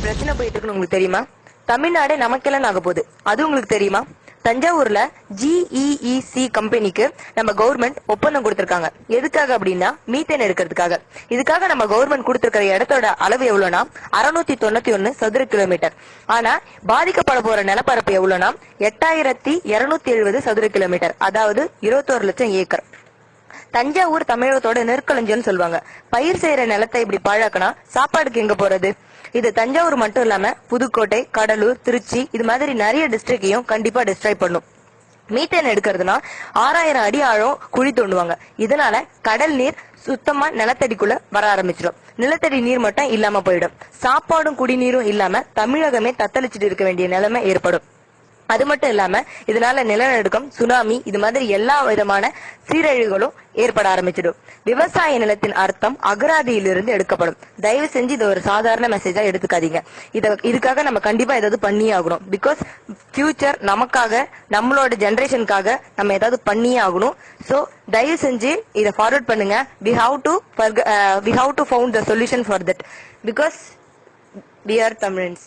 பிரச்சனை போயிட்டு இருக்குன்னு உங்களுக்கு தெரியுமா? தமிழ்நாடு நமக்கெல்லாம் ஆக போகுது. அது உங்களுக்கு தெரியுமா? தஞ்சாவூர்ல GEEC கம்பெனிக்கு நம்ம கவர்மெண்ட் ஒப்பந்தம் கொடுத்திருக்காங்க. எதுக்காக அப்படின்னா மீத்தேன் எடுக்கிறதுக்காக. இதுக்காக நம்ம கவர்மெண்ட் கொடுத்திருக்கிற இடத்தோட அளவு எவ்வளவுனா 691 சதுர கிலோமீட்டர். ஆனா பாதிக்கப்பட போற நிலப்பரப்பு எவ்வளவுனா 8270 சதுர கிலோமீட்டர், அதாவது 21 லட்சம் ஏக்கர். தஞ்சாவூர் தமிழகத்தோட நெற்களஞ்சியம்னு சொல்லுவாங்க. பயிர் செய்யற நிலத்தை இப்படி பாழாக்கினா சாப்பாடுக்கு எங்க போறது? இது தஞ்சாவூர் மட்டும் இல்லாம புதுக்கோட்டை, கடலூர், திருச்சி இது மாதிரி நிறைய டிஸ்ட்ரிக்டையும் கண்டிப்பா டிஸ்ட்ராய் பண்ணும். மீத்தேன் எடுக்கிறதுனா 6000 அடி ஆழம் குழி தோண்டுவாங்க. இதனால கடல் நீர் சுத்தமா நிலத்தடிக்குள்ள வர ஆரம்பிச்சிடும். நிலத்தடி நீர் மட்டும் இல்லாம போயிடும். சாப்பாடும் குடிநீரும் இல்லாம தமிழகமே தத்தளிச்சுட்டு இருக்க வேண்டிய நிலைமை ஏற்படும். அது மட்டும் இல்லாம இதனால நிலநடுக்கம், சுனாமி இது மாதிரி எல்லா விதமான சீரழிவுகளும் ஏற்பட ஆரம்பிச்சிடும். விவசாய நிலத்தின் அர்த்தம் அகராதியிலிருந்து எடுக்கப்படும். தயவு செஞ்சு இதை ஒரு சாதாரண மெசேஜா எடுத்துக்காதீங்க. இதுக்காக நம்ம கண்டிப்பா ஏதாவது பண்ணியே ஆகணும். பிகாஸ் ஃபியூச்சர் நமக்காக, நம்மளோட ஜெனரேஷனுக்காக நம்ம ஏதாவது பண்ணியே ஆகணும். சோ தயவு செஞ்சு இதை ஃபார்வர்ட் பண்ணுங்க. we have to found the solution for that because we are Tamilians.